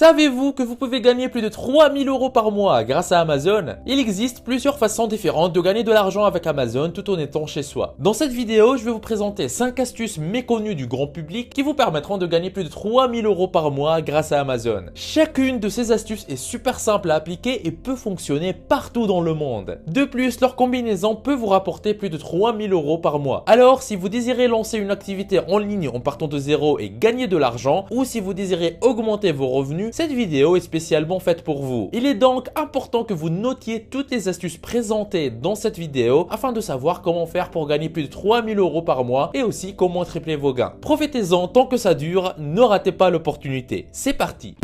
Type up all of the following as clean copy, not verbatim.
Savez-vous que vous pouvez gagner plus de 3000 € par mois grâce à Amazon? Il existe plusieurs façons différentes de gagner de l'argent avec Amazon tout en étant chez soi. Dans cette vidéo, je vais vous présenter 5 astuces méconnues du grand public qui vous permettront de gagner plus de 3000 € par mois grâce à Amazon. Chacune de ces astuces est super simple à appliquer et peut fonctionner partout dans le monde. De plus, leur combinaison peut vous rapporter plus de 3000 € par mois. Alors, si vous désirez lancer une activité en ligne en partant de zéro et gagner de l'argent, ou si vous désirez augmenter vos revenus, cette vidéo est spécialement faite pour vous. Il est donc important que vous notiez toutes les astuces présentées dans cette vidéo afin de savoir comment faire pour gagner plus de 3000 € par mois et aussi comment tripler vos gains. Profitez-en tant que ça dure, ne ratez pas l'opportunité. C'est parti!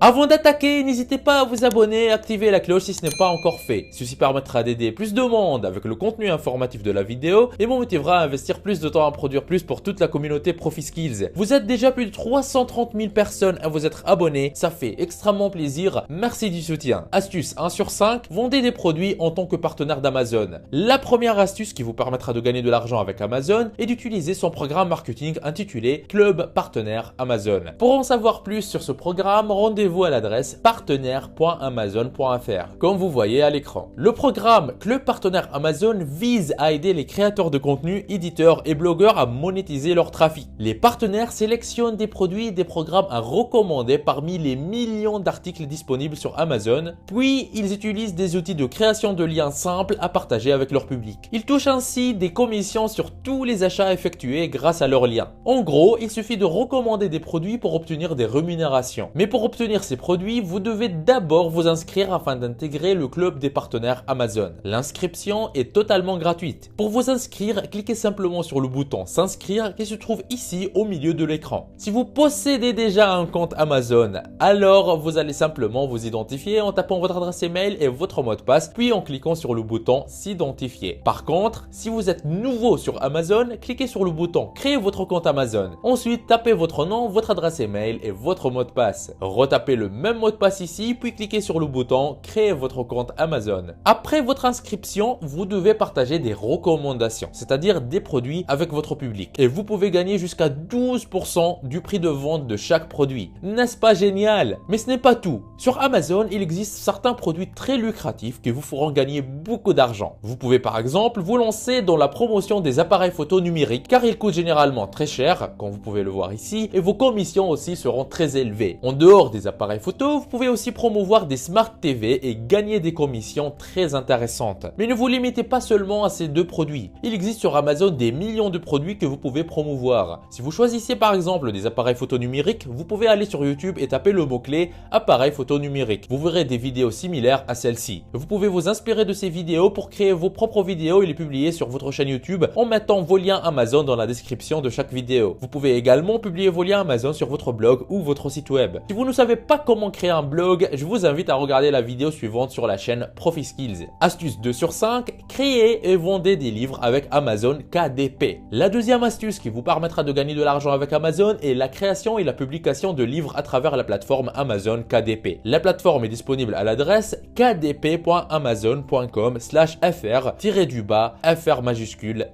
Avant d'attaquer, n'hésitez pas à vous abonner et activer la cloche si ce n'est pas encore fait. Ceci permettra d'aider plus de monde avec le contenu informatif de la vidéo et me motivera à investir plus de temps à produire plus pour toute la communauté ProfiSkills. Vous êtes déjà plus de 330 000 personnes à vous être abonnés, ça fait extrêmement plaisir, merci du soutien. Astuce 1 sur 5, vendez des produits en tant que partenaire d'Amazon. La première astuce qui vous permettra de gagner de l'argent avec Amazon est d'utiliser son programme marketing intitulé Club Partenaire Amazon. Pour en savoir plus sur ce programme, rendez-vous à l'adresse partenaire.amazon.fr comme vous voyez à l'écran. Le programme Club Partenaire Amazon vise à aider les créateurs de contenu, éditeurs et blogueurs à monétiser leur trafic. Les partenaires sélectionnent des produits et des programmes à recommander parmi les millions d'articles disponibles sur Amazon, puis ils utilisent des outils de création de liens simples à partager avec leur public. Ils touchent ainsi des commissions sur tous les achats effectués grâce à leurs liens. En gros, il suffit de recommander des produits pour obtenir des rémunérations. Mais pour obtenir ces produits, vous devez d'abord vous inscrire afin d'intégrer le club des partenaires Amazon. L'inscription est totalement gratuite. Pour vous inscrire, cliquez simplement sur le bouton s'inscrire qui se trouve ici au milieu de l'écran. Si vous possédez déjà un compte Amazon, alors vous allez simplement vous identifier en tapant votre adresse email et votre mot de passe, puis en cliquant sur le bouton s'identifier. Par contre, si vous êtes nouveau sur Amazon, cliquez sur le bouton créer votre compte Amazon. Ensuite, tapez votre nom, votre adresse email et votre mot de passe. Retapez le même mot de passe ici, puis cliquez sur le bouton créer votre compte Amazon. Après votre inscription, vous devez partager des recommandations, c'est-à-dire des produits avec votre public. Et vous pouvez gagner jusqu'à 12% du prix de vente de chaque produit. N'est-ce pas génial? Mais ce n'est pas tout. Sur Amazon, il existe certains produits très lucratifs qui vous feront gagner beaucoup d'argent. Vous pouvez par exemple vous lancer dans la promotion des appareils photo numériques car ils coûtent généralement très cher, comme vous pouvez le voir ici, et vos commissions aussi seront très élevées. En dehors des appareils photo, vous pouvez aussi promouvoir des Smart TV et gagner des commissions très intéressantes. Mais ne vous limitez pas seulement à ces deux produits. Il existe sur Amazon des millions de produits que vous pouvez promouvoir. Si vous choisissez par exemple des appareils photo numériques, vous pouvez aller sur YouTube et taper le mot-clé appareil photo numérique. Vous verrez des vidéos similaires à celle-ci. Vous pouvez vous inspirer de ces vidéos pour créer vos propres vidéos et les publier sur votre chaîne YouTube en mettant vos liens Amazon dans la description de chaque vidéo. Vous pouvez également publier vos liens Amazon sur votre blog ou votre site web. Si vous ne savez pas comment créer un blog, je vous invite à regarder la vidéo suivante sur la chaîne ProfiSkills. Astuce 2 sur 5, créez et vendez des livres avec Amazon KDP. La deuxième astuce qui vous permettra de gagner de l'argent avec Amazon est la création et la publication de livres à travers la plateforme Amazon KDP. La plateforme est disponible à l'adresse kdp.amazon.com/fr-fr majuscule/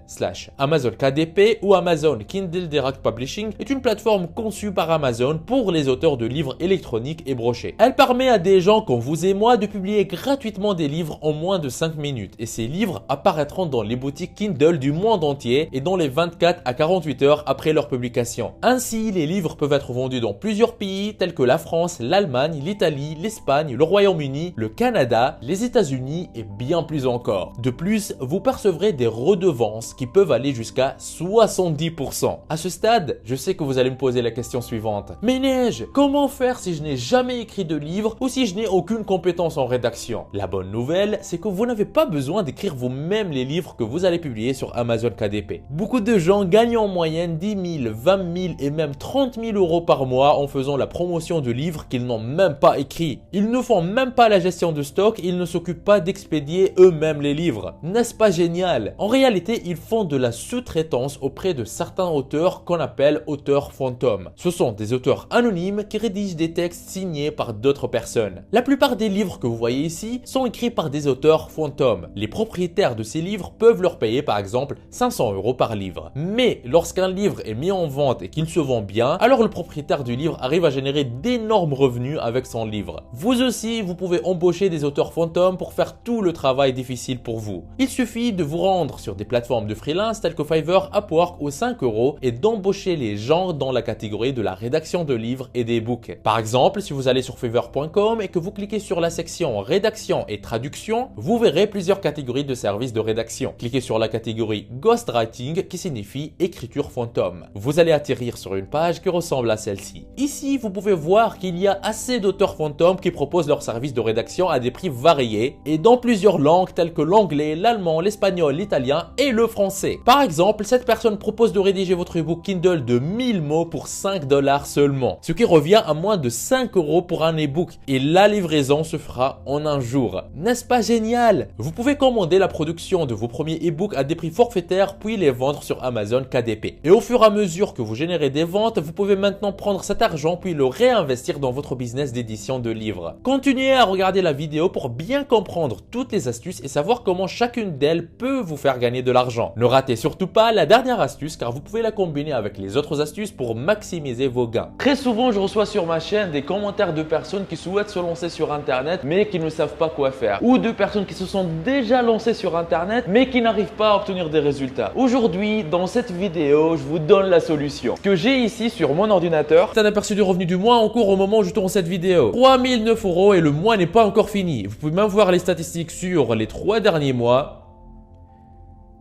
Amazon KDP ou Amazon Kindle Direct Publishing est une plateforme conçue par Amazon pour les auteurs de livres électroniques et brochés. Elle permet à des gens comme vous et moi de publier gratuitement des livres en moins de 5 minutes et ces livres apparaîtront dans les boutiques Kindle du monde entier et dans les 24 à 48 heures après leur publication. Ainsi, les livres peuvent être vendus dans plusieurs pays tels que la France, l'Allemagne, l'Italie, l'Espagne, le Royaume-Uni, le Canada, les États-Unis et bien plus encore. De plus, vous percevrez des redevances qui peuvent aller jusqu'à 70%. À ce stade, je sais que vous allez me poser la question suivante. Mais Neige, comment faire si je n'ai jamais écrit de livre ou si je n'ai aucune compétence en rédaction? La bonne nouvelle, c'est que vous n'avez pas besoin d'écrire vous-même les livres que vous allez publier sur Amazon KDP. Beaucoup de gens gagnent en moyenne 10 000, 20 000 et même 30 000 € par mois en faisant la promotion de livres qu'ils n'ont même pas écrits. Ils ne font même pas la gestion de stock, ils ne s'occupent pas d'expédier eux-mêmes les livres. N'est-ce pas génial? En réalité, ils font de la sous-traitance auprès de certains auteurs qu'on appelle auteurs fantômes. Ce sont des auteurs anonymes qui rédigent des textes signés par d'autres personnes. La plupart des livres que vous voyez ici sont écrits par des auteurs fantômes. Les propriétaires de ces livres peuvent leur payer par exemple 500 € par livre. Mais lorsqu'un livre est mis en vente et qu'il se vend bien, alors le propriétaire du livre arrive à générer d'énormes revenus avec son livre. Vous aussi, vous pouvez embaucher des auteurs fantômes pour faire tout le travail difficile pour vous. Il suffit de vous rendre sur des plateformes de freelance telles que Fiverr, Upwork ou 5 € et d'embaucher les gens dans la catégorie de la rédaction de livres et d'e-books. Par exemple, si vous allez sur fiverr.com et que vous cliquez sur la section rédaction et traduction, vous verrez plusieurs catégories de services de rédaction. Cliquez sur la catégorie Ghostwriting qui signifie écriture fantôme. Vous allez atterrir sur une page qui ressemble à celle-ci. Ici, vous pouvez voir qu'il y a assez d'auteurs fantômes qui proposent leurs services de rédaction à des prix variés et dans plusieurs langues telles que l'anglais, l'allemand, l'espagnol, l'italien et le français. Par exemple, cette personne propose de rédiger votre ebook Kindle de 1000 mots pour 5 $ seulement, ce qui revient à moins de 5 € pour un ebook et la livraison se fera en un jour. N'est-ce pas génial? Vous pouvez commander la production de vos premiers ebooks à des prix forfaitaires puis les vendre sur Amazon KDP. Et au fur et à mesure que vous générez des ventes, vous pouvez maintenant prendre cet argent puis le réinvestir dans votre business d'édition de livres. Continuez à regarder la vidéo pour bien comprendre toutes les astuces et savoir comment chacune d'elles peut vous faire gagner de l'argent. Ne ratez surtout pas la dernière astuce car vous pouvez la combiner avec les autres astuces pour maximiser vos gains. Très souvent, je reçois sur ma chaîne des commentaires de personnes qui souhaitent se lancer sur Internet mais qui ne savent pas quoi faire, ou de personnes qui se sont déjà lancées sur Internet mais qui n'arrivent pas à obtenir des résultats. Aujourd'hui, dans cette vidéo, je vous donne la solution. Ce que j'ai ici sur mon ordinateur, c'est un aperçu du revenu du mois en cours au moment où je tourne cette vidéo. 3009 € et le mois n'est pas encore fini. Vous pouvez même voir les statistiques sur les 3 derniers mois.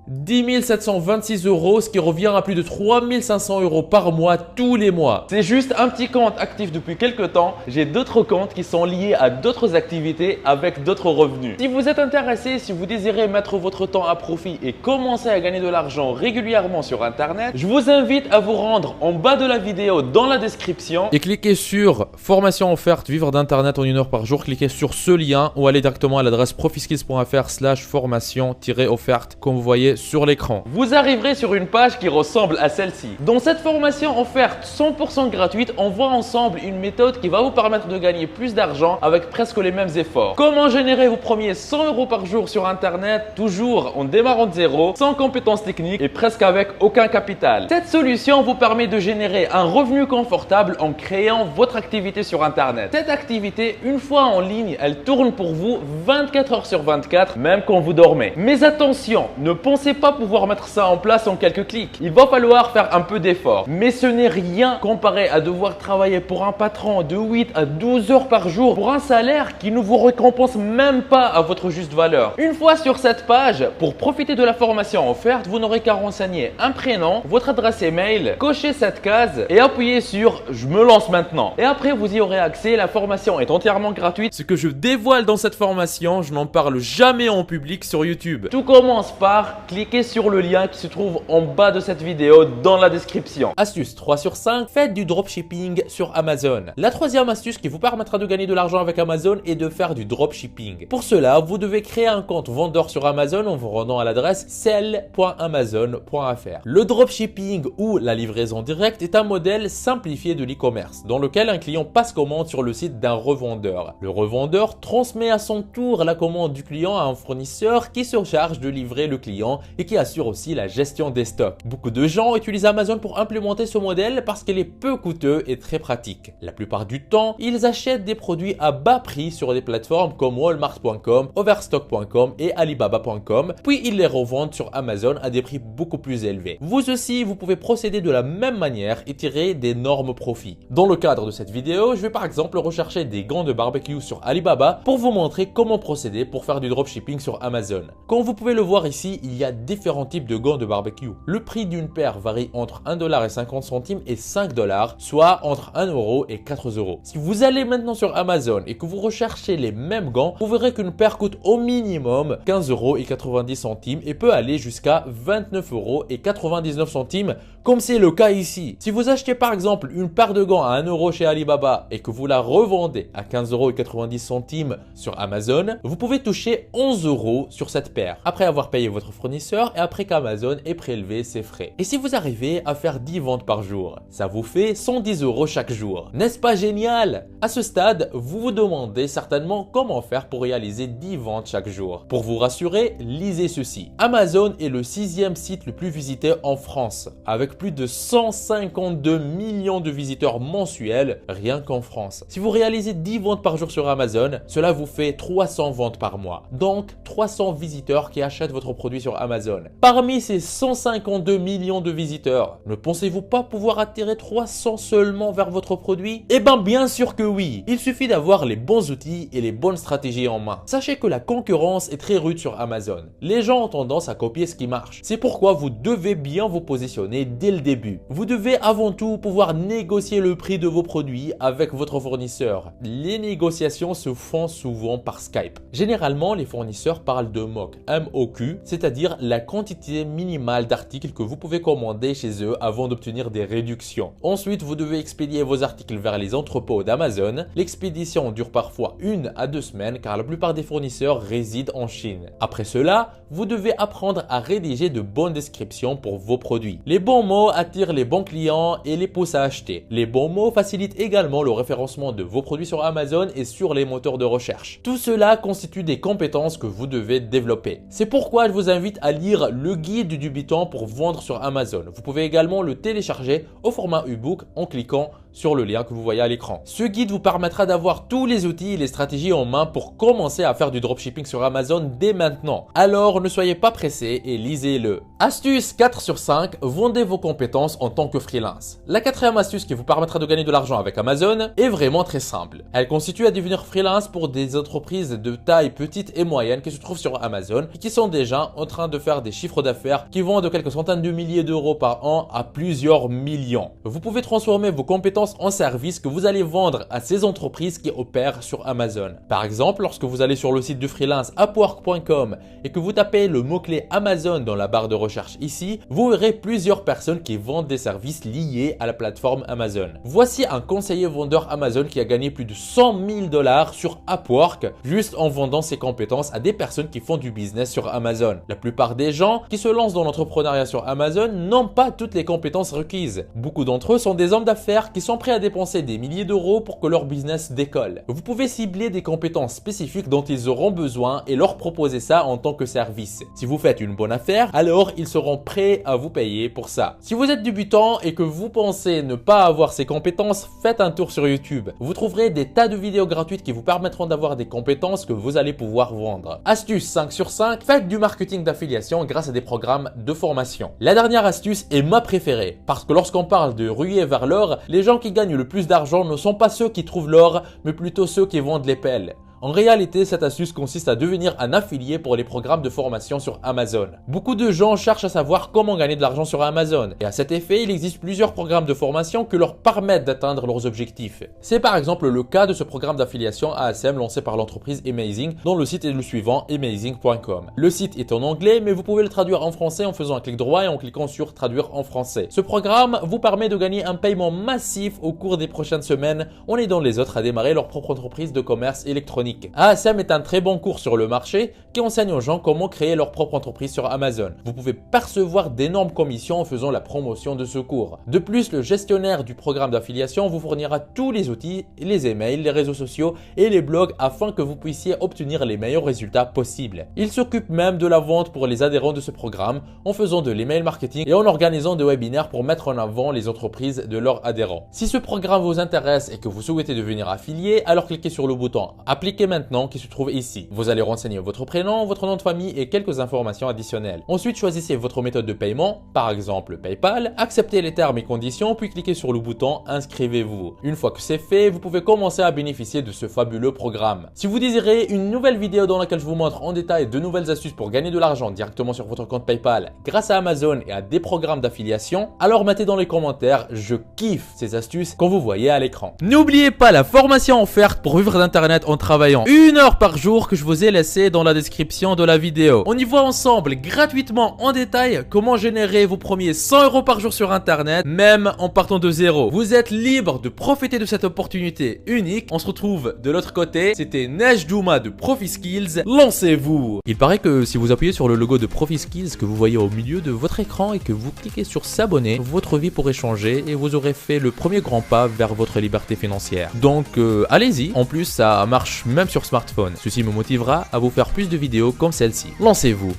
10 726 €, ce qui revient à plus de 3 500 € par mois tous les mois. C'est juste un petit compte actif depuis quelques temps. J'ai d'autres comptes qui sont liés à d'autres activités avec d'autres revenus. Si vous êtes intéressé, si vous désirez mettre votre temps à profit et commencer à gagner de l'argent régulièrement sur Internet, je vous invite à vous rendre en bas de la vidéo dans la description et cliquez sur formation offerte vivre d'Internet en 1 heure par jour. Cliquez sur ce lien ou allez directement à l'adresse profiskills.fr/formation-offerte comme vous voyez sur l'écran. Vous arriverez sur une page qui ressemble à celle-ci. Dans cette formation offerte 100% gratuite, on voit ensemble une méthode qui va vous permettre de gagner plus d'argent avec presque les mêmes efforts. Comment générer vos premiers 100 € par jour sur Internet, toujours en démarrant de zéro, sans compétences techniques et presque avec aucun capital. Cette solution vous permet de générer un revenu confortable en créant votre activité sur Internet. Cette activité, une fois en ligne, elle tourne pour vous 24 heures sur 24, même quand vous dormez. Mais attention, ne pensez pas pouvoir mettre ça en place en quelques clics. Il va falloir faire un peu d'effort. Mais ce n'est rien comparé à devoir travailler pour un patron de 8 à 12 heures par jour pour un salaire qui ne vous récompense même pas à votre juste valeur. Une fois sur cette page, pour profiter de la formation offerte, vous n'aurez qu'à renseigner un prénom, votre adresse email, cocher cette case et appuyer sur « Je me lance maintenant ». Et après, vous y aurez accès. La formation est entièrement gratuite. Ce que je dévoile dans cette formation, je n'en parle jamais en public sur YouTube. Tout commence par cliquer sur le lien qui se trouve en bas de cette vidéo dans la description. Astuce 3 sur 5, faites du dropshipping sur Amazon. La troisième astuce qui vous permettra de gagner de l'argent avec Amazon est de faire du dropshipping. Pour cela, vous devez créer un compte vendeur sur Amazon en vous rendant à l'adresse sell.amazon.fr. Le dropshipping ou la livraison directe est un modèle simplifié de l'e-commerce dans lequel un client passe commande sur le site d'un revendeur. Le revendeur transmet à son tour la commande du client à un fournisseur qui se charge de livrer le client et qui assure aussi la gestion des stocks. Beaucoup de gens utilisent Amazon pour implémenter ce modèle parce qu'il est peu coûteux et très pratique. La plupart du temps, ils achètent des produits à bas prix sur des plateformes comme Walmart.com, Overstock.com et Alibaba.com, puis ils les revendent sur Amazon à des prix beaucoup plus élevés. Vous aussi, vous pouvez procéder de la même manière et tirer d'énormes profits. Dans le cadre de cette vidéo, je vais par exemple rechercher des gants de barbecue sur Alibaba pour vous montrer comment procéder pour faire du dropshipping sur Amazon. Comme vous pouvez le voir ici, il y a différents types de gants de barbecue. Le prix d'une paire varie entre 1,50 $ et 5 $, soit entre 1 € et 4 €. Si vous allez maintenant sur Amazon et que vous recherchez les mêmes gants, vous verrez qu'une paire coûte au minimum 15,90 € et peut aller jusqu'à 29,99 € comme c'est le cas ici. Si vous achetez par exemple une paire de gants à 1 euro chez Alibaba et que vous la revendez à 15,90 € sur Amazon, vous pouvez toucher 11 € sur cette paire, après avoir payé votre fournisseur et après qu'Amazon ait prélevé ses frais. Et si vous arrivez à faire 10 ventes par jour, ça vous fait 110 € chaque jour. N'est-ce pas génial? À ce stade, vous vous demandez certainement comment faire pour réaliser 10 ventes chaque jour. Pour vous rassurer, lisez ceci. Amazon est le 6e site le plus visité en France, avec plus de 152 millions de visiteurs mensuels rien qu'en France. Si vous réalisez 10 ventes par jour sur Amazon, cela vous fait 300 ventes par mois. Donc 300 visiteurs qui achètent votre produit sur Amazon. Parmi ces 152 millions de visiteurs, ne pensez-vous pas pouvoir attirer 300 seulement vers votre produit? Eh ben bien sûr que oui. Il suffit d'avoir les bons outils et les bonnes stratégies en main. Sachez que la concurrence est très rude sur Amazon. Les gens ont tendance à copier ce qui marche. C'est pourquoi vous devez bien vous positionner dès le début. Vous devez avant tout pouvoir négocier le prix de vos produits avec votre fournisseur. Les négociations se font souvent par Skype. Généralement, les fournisseurs parlent de MOQ, M-O-Q, c'est-à-dire la quantité minimale d'articles que vous pouvez commander chez eux avant d'obtenir des réductions. Ensuite, vous devez expédier vos articles vers les entrepôts d'Amazon. L'expédition dure parfois 1 à 2 semaines car la plupart des fournisseurs résident en Chine. Après cela, vous devez apprendre à rédiger de bonnes descriptions pour vos produits. Les bons mots attirent les bons clients et les poussent à acheter. Les bons mots facilitent également le référencement de vos produits sur Amazon et sur les moteurs de recherche. Tout cela constitue des compétences que vous devez développer. C'est pourquoi je vous invite à lire le guide du débutant pour vendre sur Amazon. Vous pouvez également le télécharger au format e-book en cliquant sur le lien que vous voyez à l'écran. Ce guide vous permettra d'avoir tous les outils et les stratégies en main pour commencer à faire du dropshipping sur Amazon dès maintenant. Alors ne soyez pas pressés et lisez-le. Astuce 4 sur 5, vendez vos compétences en tant que freelance. La 4e astuce qui vous permettra de gagner de l'argent avec Amazon est vraiment très simple. Elle consiste à devenir freelance pour des entreprises de taille petite et moyenne qui se trouvent sur Amazon et qui sont déjà en train de faire des chiffres d'affaires qui vont de quelques centaines de milliers d'euros par an à plusieurs millions. Vous pouvez transformer vos compétences en services que vous allez vendre à ces entreprises qui opèrent sur Amazon. Par exemple, lorsque vous allez sur le site du freelance Upwork.com et que vous tapez le mot-clé Amazon dans la barre de recherche ici, vous verrez plusieurs personnes qui vendent des services liés à la plateforme Amazon. Voici un conseiller vendeur Amazon qui a gagné plus de 100 000 $ sur Upwork juste en vendant ses compétences à des personnes qui font du business sur Amazon. La plupart des gens qui se lancent dans l'entrepreneuriat sur Amazon n'ont pas toutes les compétences requises. Beaucoup d'entre eux sont des hommes d'affaires qui sont prêts à dépenser des milliers d'euros pour que leur business décolle. Vous pouvez cibler des compétences spécifiques dont ils auront besoin et leur proposer ça en tant que service. Si vous faites une bonne affaire, alors ils seront prêts à vous payer pour ça. Si vous êtes débutant et que vous pensez ne pas avoir ces compétences, faites un tour sur YouTube. Vous trouverez des tas de vidéos gratuites qui vous permettront d'avoir des compétences que vous allez pouvoir vendre. Astuce 5 sur 5, faites du marketing d'affiliation grâce à des programmes de formation. La dernière astuce est ma préférée parce que lorsqu'on parle de ruer vers l'or, les gens qui gagnent le plus d'argent ne sont pas ceux qui trouvent l'or, mais plutôt ceux qui vendent les pelles. En réalité, cette astuce consiste à devenir un affilié pour les programmes de formation sur Amazon. Beaucoup de gens cherchent à savoir comment gagner de l'argent sur Amazon et à cet effet, il existe plusieurs programmes de formation qui leur permettent d'atteindre leurs objectifs. C'est par exemple le cas de ce programme d'affiliation ASM lancé par l'entreprise Amazing dont le site est le suivant, amazing.com. Le site est en anglais mais vous pouvez le traduire en français en faisant un clic droit et en cliquant sur traduire en français. Ce programme vous permet de gagner un paiement massif au cours des prochaines semaines en aidant les autres à démarrer leur propre entreprise de commerce électronique. ASM est un très bon cours sur le marché qui enseigne aux gens comment créer leur propre entreprise sur Amazon. Vous pouvez percevoir d'énormes commissions en faisant la promotion de ce cours. De plus, le gestionnaire du programme d'affiliation vous fournira tous les outils, les emails, les réseaux sociaux et les blogs afin que vous puissiez obtenir les meilleurs résultats possibles. Il s'occupe même de la vente pour les adhérents de ce programme en faisant de l'email marketing et en organisant des webinaires pour mettre en avant les entreprises de leurs adhérents. Si ce programme vous intéresse et que vous souhaitez devenir affilié, alors cliquez sur le bouton « Appliquer maintenant » qui se trouve ici. Vous allez renseigner votre prénom, votre nom de famille et quelques informations additionnelles. Ensuite, choisissez votre méthode de paiement, par exemple PayPal, acceptez les termes et conditions, puis cliquez sur le bouton « Inscrivez-vous ». Une fois que c'est fait, vous pouvez commencer à bénéficier de ce fabuleux programme. Si vous désirez une nouvelle vidéo dans laquelle je vous montre en détail de nouvelles astuces pour gagner de l'argent directement sur votre compte PayPal grâce à Amazon et à des programmes d'affiliation, alors mettez dans les commentaires « Je kiffe ces astuces » qu'on vous voyez à l'écran. N'oubliez pas la formation offerte pour vivre d'Internet en travaillant travaillant 1 heure par jour que je vous ai laissé dans la description de la vidéo. On y voit ensemble gratuitement en détail comment générer vos premiers 100 € par jour sur internet, même en partant de zéro. Vous êtes libre de profiter de cette opportunité unique. On se retrouve de l'autre côté. C'était Nejdouma de ProfiSkills. Lancez-vous! Il paraît que si vous appuyez sur le logo de ProfiSkills que vous voyez au milieu de votre écran et que vous cliquez sur s'abonner, votre vie pourrait changer et vous aurez fait le premier grand pas vers votre liberté financière. Donc allez-y. En plus, ça marche même sur smartphone. Ceci me motivera à vous faire plus de vidéos comme celle-ci. Lancez-vous!